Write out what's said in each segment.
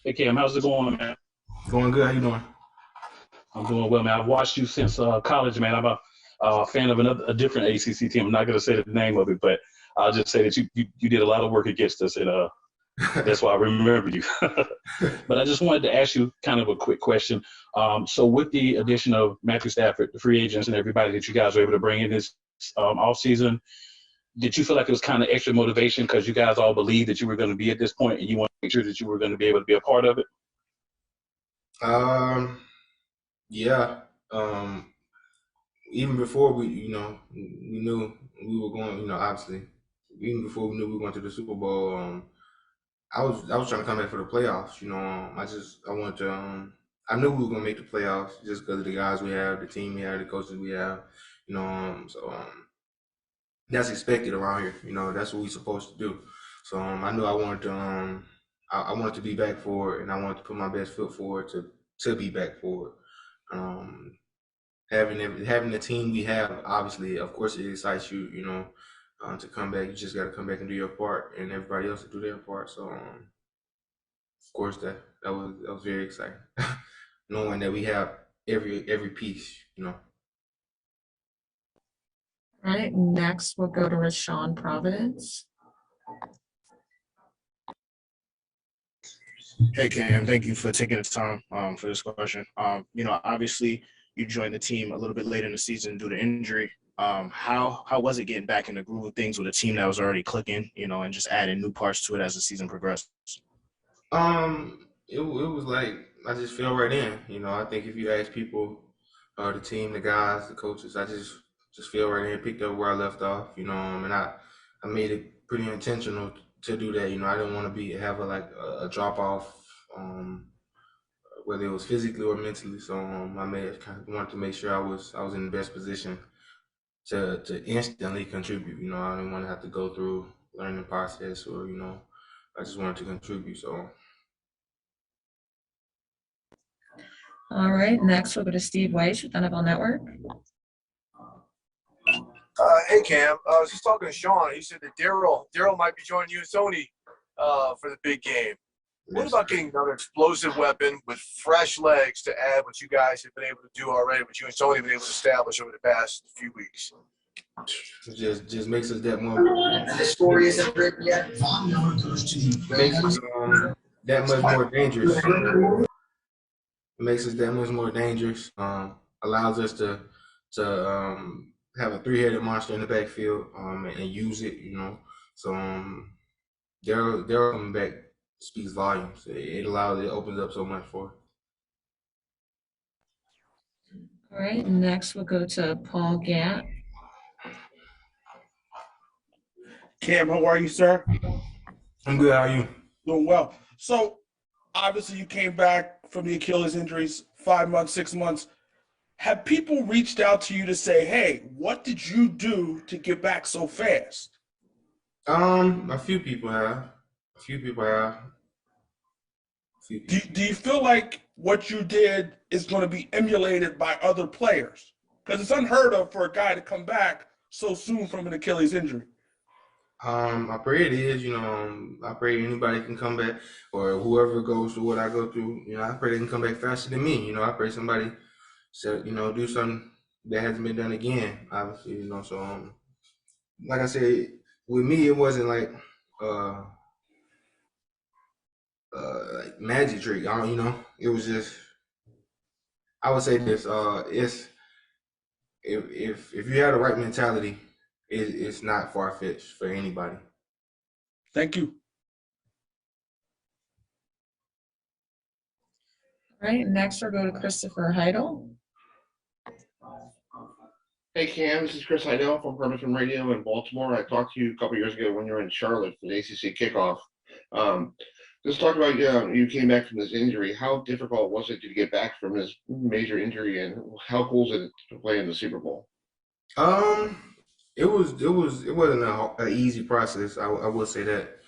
Hey Cam, how's it going, man? Going good. How you doing? I'm doing well, man. I've watched you since college, man. I'm a fan of a different ACC team. I'm not going to say the name of it, but I'll just say that you did a lot of work against us, and that's why I remember you. But I just wanted to ask you kind of a quick question. So with the addition of Matthew Stafford, the free agents, and everybody that you guys were able to bring in this off season, did you feel like it was kind of extra motivation because you guys all believed that you were going to be at this point, and you want to make sure that you were going to be able to be a part of it? Um, yeah. Even before we knew we were going. Obviously, even before we knew we were going to the Super Bowl. I was trying to come back for the playoffs. I wanted to. I knew we were gonna make the playoffs just because of the guys we have, the team we have, the coaches we have. That's expected around here. That's what we're supposed to do. So I knew I wanted to. I wanted to be back for it, and I wanted to put my best foot forward to be back for it. Um, having the team we have, obviously, of course, it excites you. To come back, you just got to come back and do your part, and everybody else to do their part. So, of course, that was very exciting, knowing that we have every piece. All right, next we'll go to Rashawn Providence. Hey Cam, thank you for taking the time for this question. Obviously you joined the team a little bit late in the season due to injury. How was it getting back in the groove of things with a team that was already clicking, and just adding new parts to it as the season progressed? It was like I just fell right in. I think if you ask people, the team, the guys, the coaches, I just fell right in, picked up where I left off. And I made it pretty intentional to do that. I didn't want to have a drop off, whether it was physically or mentally. So I made kind of wanted to make sure I was in the best position to instantly contribute. I didn't want to have to go through learning process or I just wanted to contribute. So. All right, next we'll go to Steve Weiss with NFL Network. Hey Cam, I was just talking to Sean. He said that Daryl might be joining you and Sony for the big game. What about getting another explosive weapon with fresh legs to add what you guys have been able to do already, what you and Sony have been able to establish over the past few weeks? It just makes us that more. The story isn't written yet. Makes us that much more dangerous. It makes us that much more dangerous. Allows us to have a three-headed monster in the backfield and use it. So Daryl coming back speaks volumes. It opens up so much for. All right, next we'll go to Paul Gatt. Cam, how are you, sir? I'm good. How are you? Doing well. So, obviously, you came back from the Achilles injuries 5 months, 6 months. Have people reached out to you to say, hey, what did you do to get back so fast? A few people have. A few people have. Do you feel like what you did is going to be emulated by other players? Because it's unheard of for a guy to come back so soon from an Achilles injury. I pray it is. I pray anybody can come back, or whoever goes through what I go through. I pray they can come back faster than me. I pray somebody said, do something that hasn't been done again. Obviously, So, like I said, with me, it wasn't like magic trick. It was just. I would say this. It's if you have the right mentality, it's not far fetched for anybody. Thank you. All right, next we'll go to Christopher Heidel. Hey Cam, this is Chris Heidel from Permission Radio in Baltimore. I talked to you a couple years ago when you were in Charlotte for the ACC kickoff. Just talk about you came back from this injury. How difficult was it to get back from this major injury, and how cool is it to play in the Super Bowl? It wasn't an easy process. I will say that.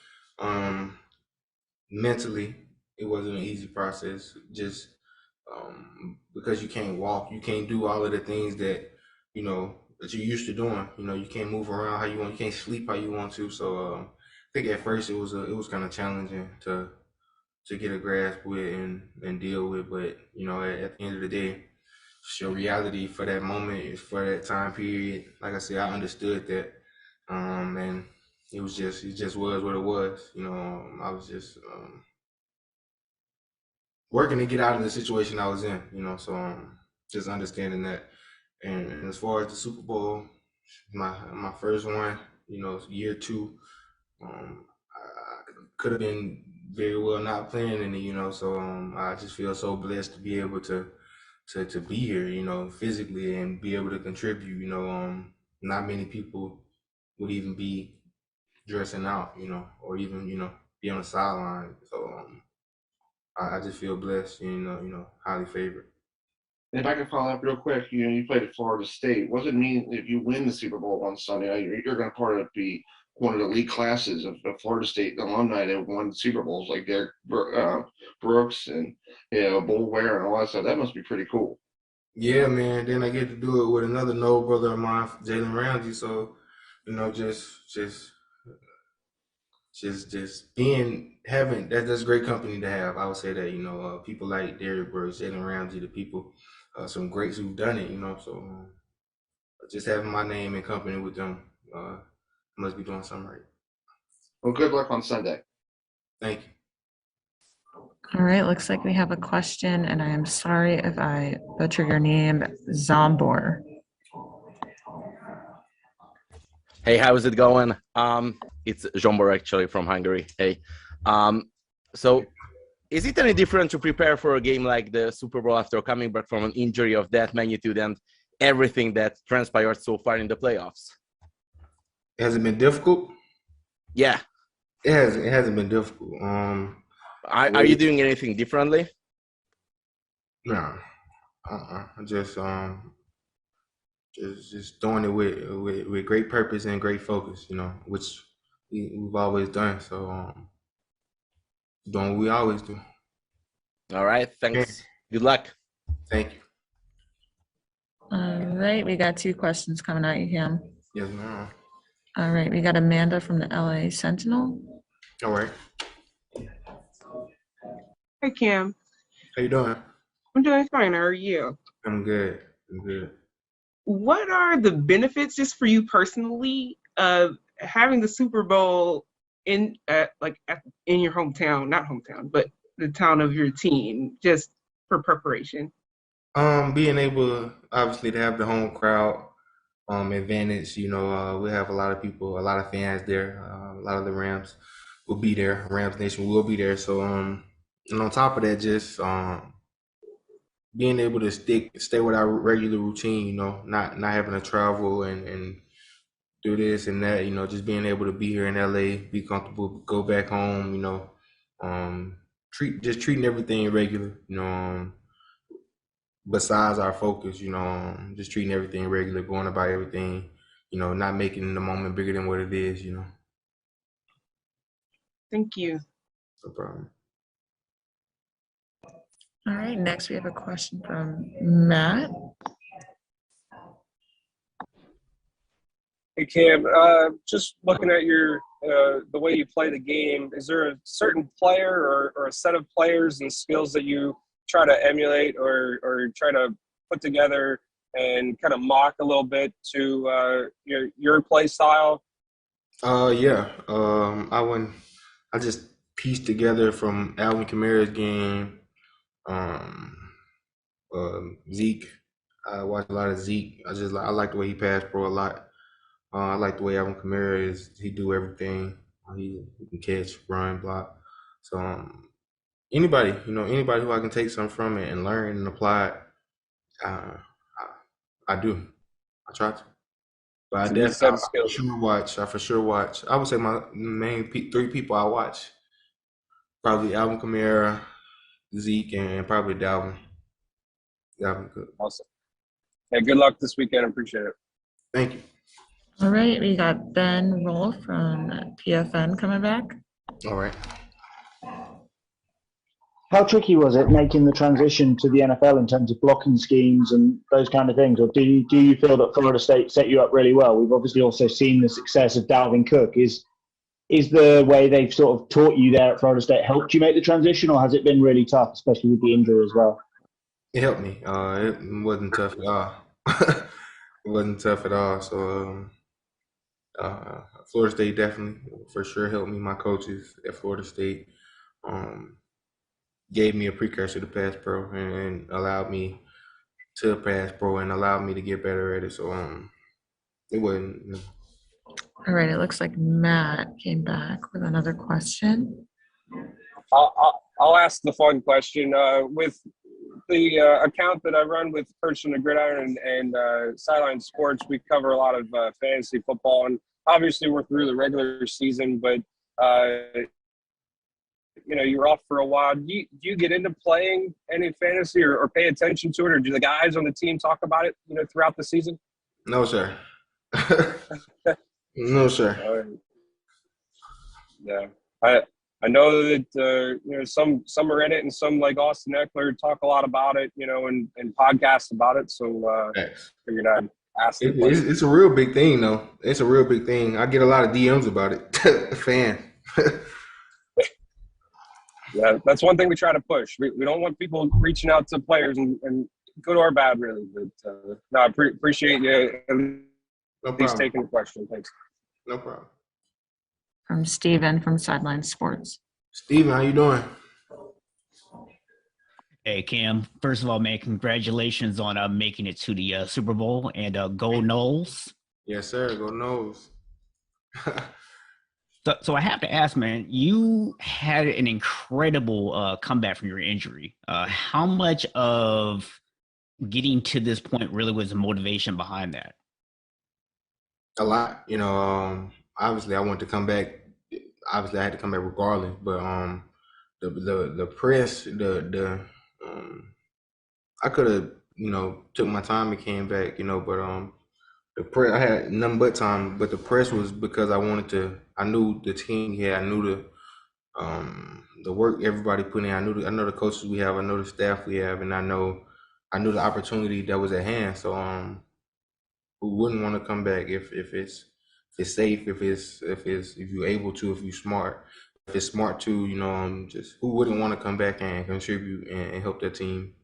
Mentally, it wasn't an easy process. Just because you can't walk, you can't do all of the things that that you're used to doing. You can't move around how you want. You can't sleep how you want to. So I think at first it was kind of challenging to to get a grasp with and deal with. But you know, at the end of the day, it's your reality for that moment, for that time period. Like I said, I understood that, and it just was what it was. You know, I was just working to get out of the situation I was in. You know, so just understanding that. And as far as the Super Bowl, my first one, you know, year two, I could have been very well not playing in it, you know. So I just feel so blessed to be able to be here, you know, physically and be able to contribute. You know, not many people would even be dressing out, you know, or even be on the sideline. So I just feel blessed, you know, highly favored. And if I can follow up real quick, you played at Florida State. What does it mean if you win the Super Bowl on Sunday? You're going to be one of the elite classes of Florida State alumni that won Super Bowls, like Derek Brooks and Bull Ware and all that stuff. That must be pretty cool. Yeah, man. Then I get to do it with another noble brother of mine, Jalen Ramsey. So, you know, just having that's great company to have. I would say that, you know, people like Derek Brooks, Jalen Ramsey, the people, some greats who've done it, you know. So just having my name in company with them, I must be doing something right. Well, good luck on Sunday. Thank you. All right, looks like we have a question, and I am sorry if I butcher your name, Zombor. Hey, how's it going? It's Zsombor actually from Hungary. Hey, so is it any different to prepare for a game like the Super Bowl after coming back from an injury of that magnitude and everything that transpired so far in the playoffs? Has it been difficult? Yeah. It hasn't been difficult. Are you doing anything differently? No. Just doing it with great purpose and great focus, you know, which we've always done. So doing what we always do. All right, thanks. Okay. Good luck. Thank you. All right, we got 2 questions coming at you, Cam. Yes, ma'am. All right, we got Amanda from the LA Sentinel. All right. Hi, Cam. How you doing? I'm doing fine. How are you? I'm good. I'm good. What are the benefits, just for you personally, of having the Super Bowl in your hometown, not hometown, but the town of your team, just for preparation? Being able, obviously, to have the home crowd advantage. You know, we have a lot of people, a lot of fans there. A lot of the Rams will be there. Rams Nation will be there. So, and on top of that, just being able to stay with our regular routine. You know, not having to travel and do this and that. You know, just being able to be here in LA, be comfortable, go back home. You know, treating everything regular. You know. Besides our focus, you know, just treating everything regular, going about everything, you know, not making the moment bigger than what it is, you know. Thank you. No problem. All right, next we have a question from Matt. Hey, Cam, just looking at your the way you play the game, is there a certain player or a set of players and skills that you try to emulate or try to put together and kind of mock a little bit to your play style? Yeah. I just pieced together from Alvin Kamara's game, Zeke. I watch a lot of Zeke. I like the way he passed pro a lot. I like the way Alvin Kamara is. He do everything. He can catch, run, block. So anybody who I can take something from it and learn and apply it, I do. I try to. But I for sure watch. I would say my main 3 people I watch, probably Alvin Kamara, Zeke, and probably Dalvin. Dalvin Cook. Awesome. Hey, good luck this weekend. I appreciate it. Thank you. All right, we got Ben Roll from PFN coming back. All right. How tricky was it making the transition to the NFL in terms of blocking schemes and those kind of things? Or do you feel that Florida State set you up really well? We've obviously also seen the success of Dalvin Cook. Is is the way they've sort of taught you there at Florida State helped you make the transition, or has it been really tough, especially with the injury as well? It helped me. It wasn't tough at all. It wasn't tough at all. So Florida State definitely for sure helped me. My coaches at Florida State gave me a precursor to pass pro and allowed me to pass pro and allowed me to get better at it. So it wasn't. All right, it looks like Matt came back with another question. I'll ask the fun question. With the account that I run with Person to Gridiron and Sideline Sports, we cover a lot of fantasy football, and obviously we're through the regular season, but you're off for a while. Do you get into playing any fantasy or pay attention to it, or do the guys on the team talk about it, throughout the season? No, sir. No, sir. Yeah, I know that some are in it, and some like Austin Eckler talk a lot about it, and podcasts about it. So figured I'd ask. It's a real big thing, though. It's a real big thing. I get a lot of DMs about it. Fan. Yeah, that's one thing we try to push. We don't want people reaching out to players and good or bad, really. But no, I appreciate you at least taking the question. Thanks. No problem. From Steven from Sideline Sports. Steven, how you doing? Hey, Cam. First of all, man, congratulations on making it to the Super Bowl, and go Noles. Yes, sir. Go Noles. So I have to ask, man, you had an incredible comeback from your injury. How much of getting to this point really was the motivation behind that? A lot. Obviously I wanted to come back. Obviously I had to come back regardless, but the press, I could have, took my time and came back, but the press, I had nothing but time, but the press was because I knew the team here, I knew the work everybody put in, I know the coaches we have, I know the staff we have, and I knew the opportunity that was at hand. So who wouldn't want to come back if it's safe, if you're able to, if you're smart, if it's smart to, just who wouldn't want to come back and contribute and help their team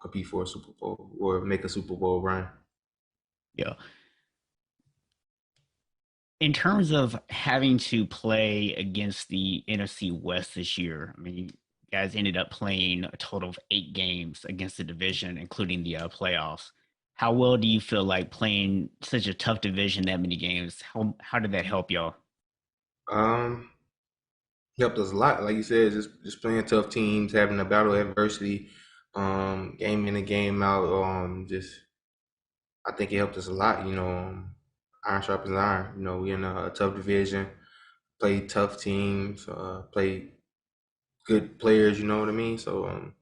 compete for a Super Bowl or make a Super Bowl run. Yeah. In terms of having to play against the NFC West this year, I mean, you guys ended up playing a total of 8 games against the division, including the playoffs. How well do you feel like playing such a tough division, that many games? How did that help y'all? Helped us a lot. Like you said, just playing tough teams, having to battle adversity, game in and game out. I think it helped us a lot. Iron sharpens iron. We in a tough division, play tough teams, play good players. You know what I mean? So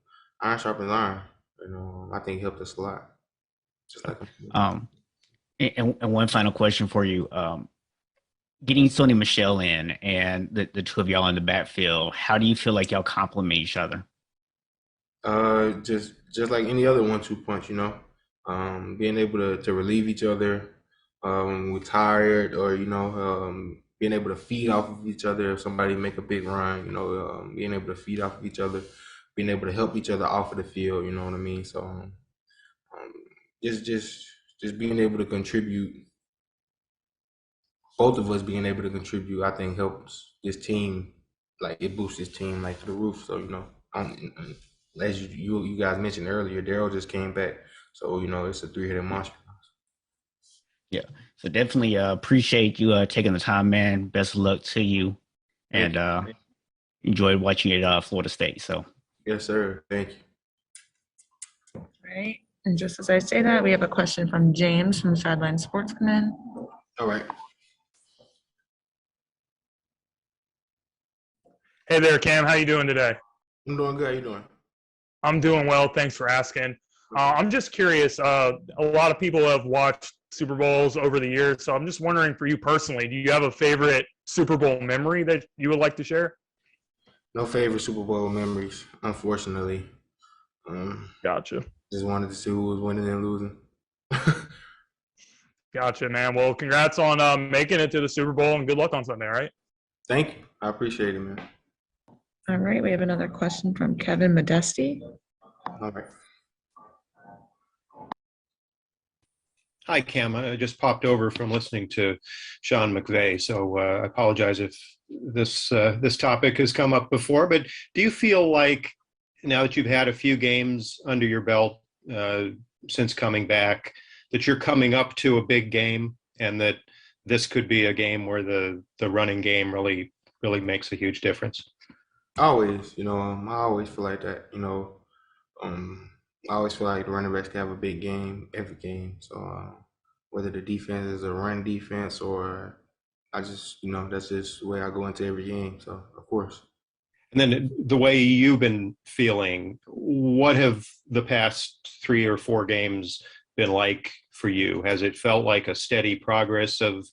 iron sharpens iron. I think it helped us a lot. Just like and one final question for you. Getting Sony Michel in and the two of y'all in the backfield, how do you feel like y'all complement each other? Just like any other 1-2 punch, being able to relieve each other when we're tired, or being able to feed off of each other if somebody make a big run, being able to feed off of each other, being able to help each other off of the field, you know what I mean? So just being able to contribute, both of us being able to contribute, I think helps this team, like it boosts this team like to the roof. So as you guys mentioned earlier, Daryl just came back, so it's a 3-headed monster. Yeah, so definitely appreciate you taking the time, man. Best of luck to you, and enjoyed watching it at Florida State. So yes, sir. Thank you. All right, and just as I say that, we have a question from James from Sideline Sports come in. All right. Hey there, Cam. How you doing today? I'm doing good. How you doing? I'm doing well. Thanks for asking. I'm just curious. A lot of people have watched Super Bowls over the years, so I'm just wondering, for you personally, do you have a favorite Super Bowl memory that you would like to share? No favorite Super Bowl memories, unfortunately. Gotcha. Just wanted to see who was winning and losing. Gotcha, man. Well, congrats on making it to the Super Bowl, and good luck on Sunday, all right? Thank you. I appreciate it, man. All right, we have another question from Kevin Modesti. All right. Hi, Cam. I just popped over from listening to Sean McVay, so I apologize if this topic has come up before. But do you feel like now that you've had a few games under your belt since coming back, that you're coming up to a big game, and that this could be a game where the running game really makes a huge difference? Always, I always feel like that. I always feel like the running backs can have a big game every game. So whether the defense is a run defense or I just, that's just the way I go into every game. So of course. And then the way you've been feeling, what have the past 3 or 4 games been like for you? Has it felt like a steady progress of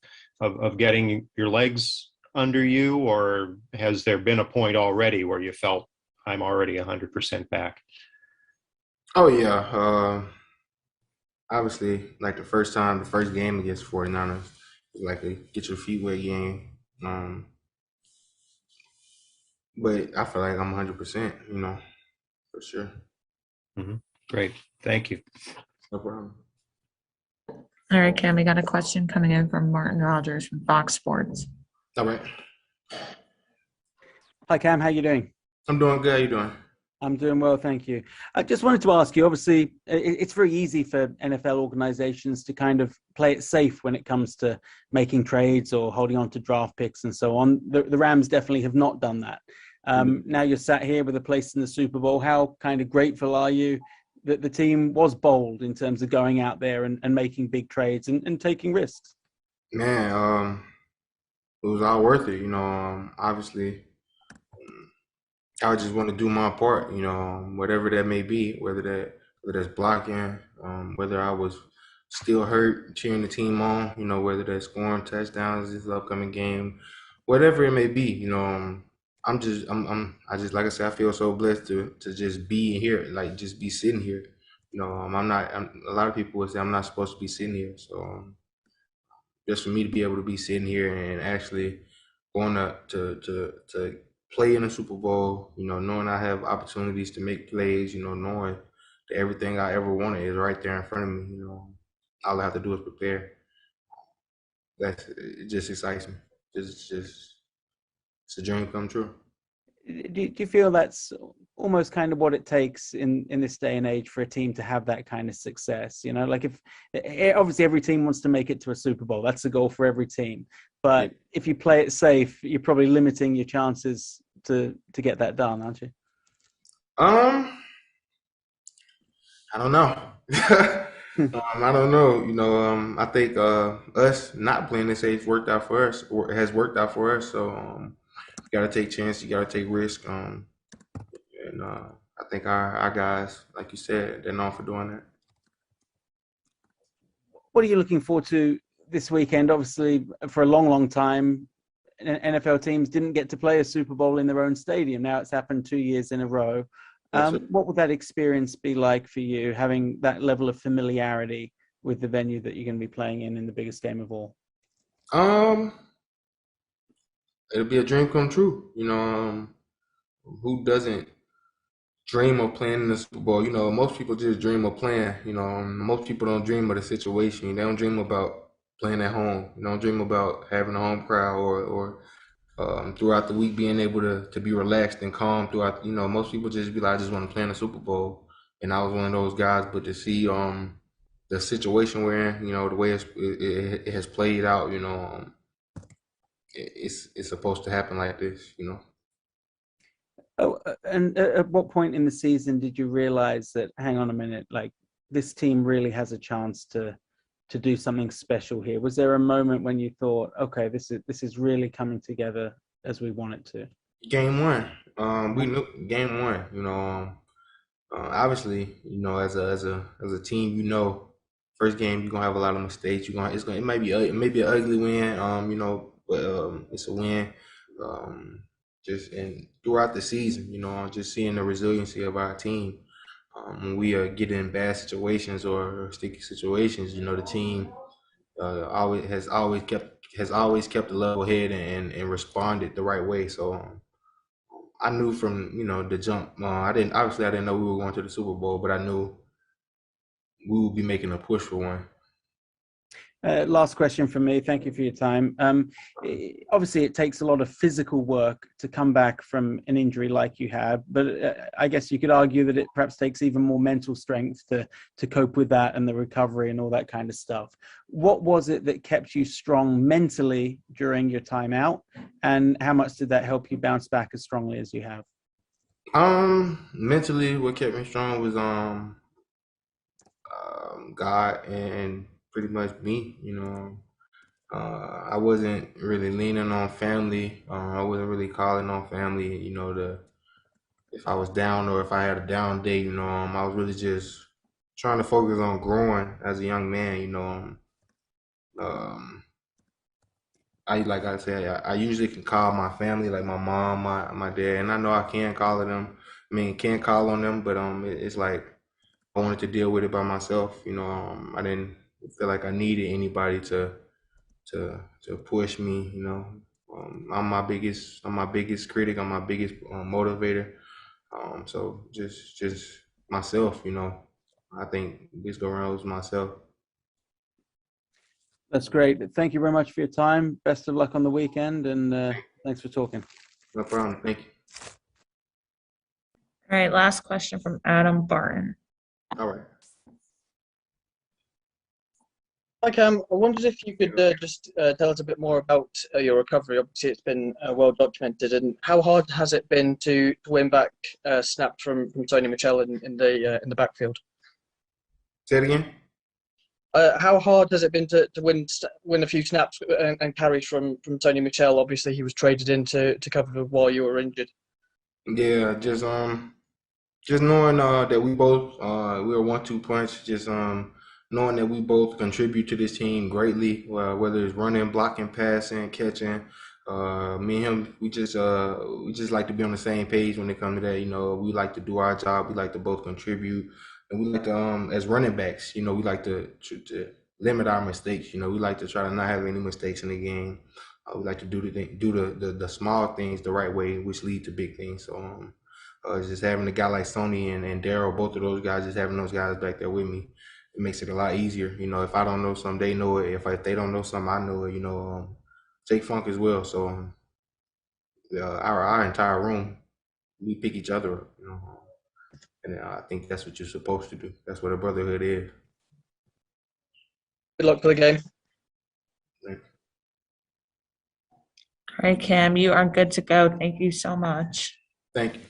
getting your legs under you, or has there been a point already where you felt I'm already 100% back? Oh yeah. Obviously, like the first game against 49ers, like a get your feet wet game. But I feel like I'm 100%, for sure. Mm-hmm. Great. Thank you. No problem. All right, Cam, we got a question coming in from Martin Rogers from Fox Sports. All right. Hi, Cam. How you doing? I'm doing good. How you doing? I'm doing well, thank you. I just wanted to ask you, obviously, it's very easy for NFL organizations to kind of play it safe when it comes to making trades or holding on to draft picks and so on. The Rams definitely have not done that. Now you're sat here with a place in the Super Bowl. How kind of grateful are you that the team was bold in terms of going out there and making big trades and taking risks? Man, it was all worth it. Obviously, I just want to do my part, whatever that may be, whether that's blocking, whether I was still hurt, cheering the team on, whether that's scoring touchdowns this upcoming game, whatever it may be, I just, like I said, I feel so blessed to just be here, like just be sitting here. A lot of people would say I'm not supposed to be sitting here. So just for me to be able to be sitting here and actually going up to play in a Super Bowl, knowing I have opportunities to make plays, knowing that everything I ever wanted is right there in front of me, all I have to do is prepare. It just excites me. It's a dream come true. Do you feel that's almost kind of what it takes in this day and age for a team to have that kind of success? Like if obviously every team wants to make it to a Super Bowl, that's the goal for every team. But if you play it safe, you're probably limiting your chances to get that done, aren't you? I don't know. I don't know. I think us not playing it safe worked out for us, or has worked out for us. So you got to take chances, you got to take risk. And I think our guys, like you said, they're known for doing that. What are you looking forward to this weekend? Obviously, for a long, long time, NFL teams didn't get to play a Super Bowl in their own stadium. Now it's happened 2 years in a row. What would that experience be like for you, having that level of familiarity with the venue that you're going to be playing in the biggest game of all? It'll be a dream come true. Who doesn't dream of playing in the Super Bowl? Most people just dream of playing. Most people don't dream of the situation. They don't dream about playing at home. They don't dream about having a home crowd or throughout the week being able to be relaxed and calm throughout. Most people just be like, I just want to play in the Super Bowl. And I was one of those guys. But to see the situation we're in, the way it has played out, it's supposed to happen like this, Oh, and at what point in the season did you realize that, hang on a minute, like this team really has a chance to do something special here? Was there a moment when you thought, okay, this is really coming together as we want it to? Game one. We knew game one, obviously, as a team, first game you're gonna have a lot of mistakes. It may be an ugly win, but it's a win. Just and throughout the season, just seeing the resiliency of our team. When we get in bad situations or sticky situations, the team has always kept has always kept a level head and responded the right way. So I knew from the jump. I didn't know we were going to the Super Bowl, but I knew we would be making a push for one. Last question from me. Thank you for your time. Obviously, it takes a lot of physical work to come back from an injury like you have, but I guess you could argue that it perhaps takes even more mental strength to cope with that and the recovery and all that kind of stuff. What was it that kept you strong mentally during your time out, and how much did that help you bounce back as strongly as you have? Mentally, what kept me strong was God and pretty much me. I wasn't really leaning on family. I wasn't really calling on family. If I was down or if I had a down day, I was really just trying to focus on growing as a young man. Like I said, I usually can call my family, like my mom, my dad, and I know I can call on them. Can't call on them, but it's like I wanted to deal with it by myself. I didn't feel like I needed anybody to push me. I'm my biggest critic. I'm my biggest motivator. So just myself. I think this go around was myself. That's great. Thank you very much for your time. Best of luck on the weekend, and thanks for talking. No problem. Thank you. All right, last question from Adam Barton. All right. Hi Cam, I wondered if you could just tell us a bit more about your recovery. Obviously, it's been well documented, and how hard has it been to win back snaps from Tony Michel in the backfield? Say it again. How hard has it been to win a few snaps and carries from Tony Michel? Obviously, he was traded in to cover while you were injured. Yeah, just knowing that we both we were 1-2 punch. Just knowing that we both contribute to this team greatly, whether it's running, blocking, passing, catching. Me and him, we just like to be on the same page when it comes to that. We like to do our job. We like to both contribute. And we like to, as running backs, we like to limit our mistakes. We like to try to not have any mistakes in the game. We like to do the small things the right way, which lead to big things. So just having a guy like Sony and Daryl, both of those guys, just having those guys back there with me, it makes it a lot easier. If I don't know something, they know it. If they don't know something, I know it. Jake Funk as well. So our entire room, we pick each other up. And I think that's what you're supposed to do. That's what a brotherhood is. Good luck for the game. All right, Cam, you are good to go. Thank you so much. Thank you.